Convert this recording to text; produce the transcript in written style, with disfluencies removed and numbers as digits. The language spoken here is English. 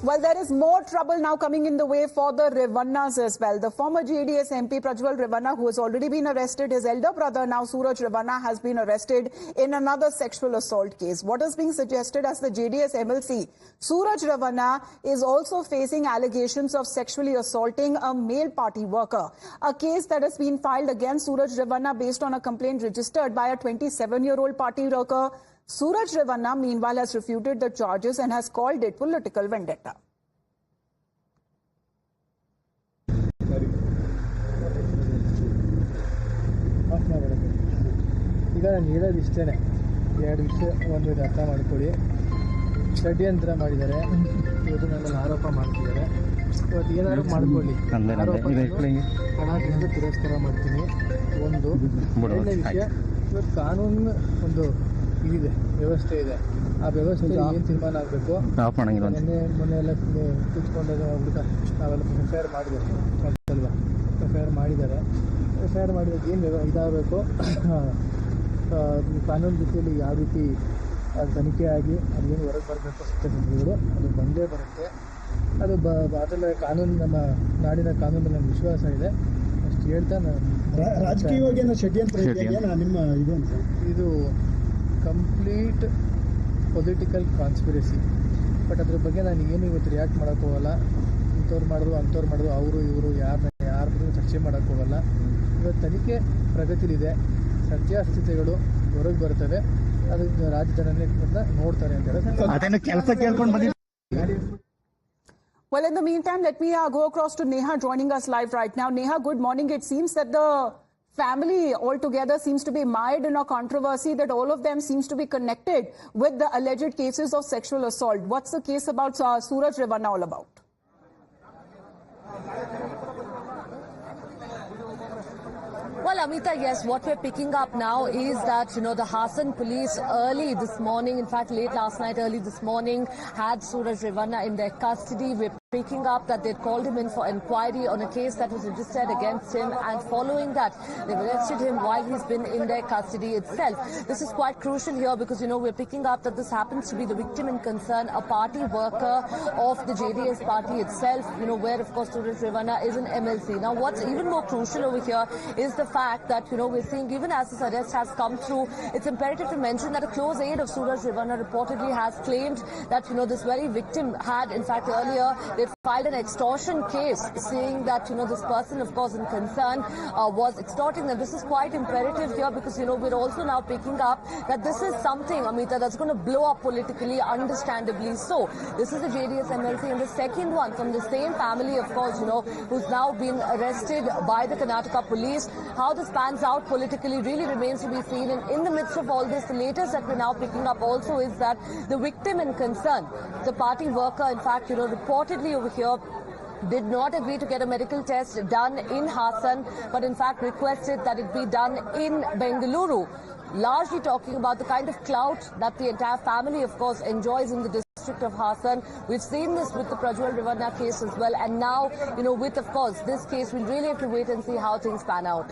Well, there is more trouble now coming in the way for the Revannas as well. The former JDS MP Prajwal Revanna, who has already been arrested, his elder brother now Suraj Revanna has been arrested in another sexual assault case. What is being suggested as the JDS MLC, Suraj Revanna is also facing allegations of sexually assaulting a male party worker. A case that has been filed against Suraj Revanna based on a complaint registered by a 27-year-old party worker. Suraj Revanna, meanwhile, has refuted the charges and has called it political vendetta. ಈಗ ನಾನು ಹೇಳೋದು ಇಷ್ಟೇ, ಎರಡು ವಿಷಯ ಒಂದು ಅರ್ಥ ಮಾಡ್ಕೊಳ್ಳಿ. ಷಡ್ಯಂತ್ರ ಮಾಡಿದ್ದಾರೆ, ಇವತ್ತು ನನ್ನಲ್ಲಿ ಆರೋಪ ಮಾಡ್ತಿದ್ದಾರೆ. ಇವತ್ತು ಏನಾದ್ರು ಮಾಡ್ಕೊಳ್ಳಿ, ಹಣದಿಂದ ತಿರಸ್ಕಾರ ಮಾಡ್ತೀನಿ. ಒಂದು ಎರಡನೇ ವಿಷಯ, ಇವತ್ತು ಕಾನೂನು ಒಂದು ಇದಿದೆ, ವ್ಯವಸ್ಥೆ ಇದೆ. ಆ ವ್ಯವಸ್ಥೆ ಏನು ತೀರ್ಮಾನ ಆಗಬೇಕು. ಮೊನ್ನೆ ಎಲ್ಲ ಕೂತ್ಕೊಂಡಾಗ ಹುಡುಗ ನಾವೆಲ್ಲ ಎಫ್.ಐ.ಆರ್ ಮಾಡಿದ್ದಾರೆ ಅಲ್ವಾ, ಎಫ್.ಐ.ಆರ್ ಮಾಡಿದ್ದಾರೆ. ಎಫ್.ಐ.ಆರ್ ಮಾಡಿದಾಗ ಏನು ಇದಾಗಬೇಕು, ಕಾನೂನು ರೀತಿಯಲ್ಲಿ ಯಾವ ರೀತಿ ಅದು ತನಿಖೆ ಆಗಿ ಅದೇನು ಹೊರಗೆ ಬರಬೇಕು ಸತ್ಯಾಸತ್ಯಗಳು ಅದು ಬಂದೇ ಬರುತ್ತೆ. ಅದು ಅದೆಲ್ಲ ಕಾನೂನು, ನಮ್ಮ ನಾಡಿನ ಕಾನೂನಲ್ಲಿ ನನಗೆ ವಿಶ್ವಾಸ ಇದೆ. ಅಷ್ಟು ಹೇಳ್ತಾ ರಾಜಕೀಯವಾಗಿ ಷಡ್ಯಂತ್ರ ನಿಮ್ಮ ಇದು ಕಂಪ್ಲೀಟ್ ಪೊಲಿಟಿಕಲ್ ಕಾನ್ಸ್ಪಿರಸಿ. ಬಟ್ ಅದ್ರ ಬಗ್ಗೆ ನಾನು ಏನು ಇವತ್ತು ರಿಯಾಕ್ಟ್ ಮಾಡೋಕ್ಕೆ ಹೋಗಲ್ಲ. ಇಂಥವ್ರು ಮಾಡೋದು ಅಂಥವ್ರು ಮಾಡೋದು, ಅವರು ಇವರು ಯಾರನ್ನೂ ಚರ್ಚೆ ಮಾಡೋಕ್ಕೆ ಹೋಗಲ್ಲ. ಇವತ್ತು ತನಿಖೆ ಪ್ರಗತಿಲಿದೆ, ಸತ್ಯಾಸತ್ಯತೆಗಳು ಹೊರಗೆ ಬರ್ತವೆ. ಅದು ರಾಜಧಾನಿ ನೋಡ್ತಾರೆ ಅಂತ ಹೇಳಿ. Well, in the meantime, let me go across to Neha joining us live right now. Neha, good morning. It seems that the family altogether seems to be mired in a controversy, that all of them seems to be connected with the alleged cases of sexual assault. What's the case about Suraj Revanna all about? Well, Amita, yes, what we're picking up now is that, the Hassan police early this morning, in fact, late last night, early this morning, had Suraj Revanna in their custody. We're picking up that they'd called him in for inquiry on a case that was registered against him, and following that, they've arrested him while he's been in their custody itself. This is quite crucial here because, we're picking up that this happens to be the victim in concern, a party worker of the JDS party itself, where, of course, Suraj Revanna is an MLC. Now, what's even more crucial over here is the fact that, we're seeing even as this arrest has come through, it's imperative to mention that a close aide of Suraj Revanna reportedly has claimed that, this very victim had, in fact, earlier, they filed an extortion case saying that, this person, of course, in concern was extorting them. This is quite imperative here because, we're also now picking up that this is something, Amita, that's going to blow up politically, understandably so. This is the JDS MLC, and the second one from the same family, of course, who's now been arrested by the Karnataka police. How this pans out politically really remains to be seen. And in the midst of all this, the latest that we're now picking up also is that the victim in concern, the party worker, in fact, reportedly over here, did not agree to get a medical test done in Hassan, but in fact requested that it be done in Bengaluru. Largely talking about the kind of clout that the entire family, of course, enjoys in the district of Hassan. We've seen this with the Prajwal Revanna case as well. And now, with, of course, this case, we'll really have to wait and see how things pan out.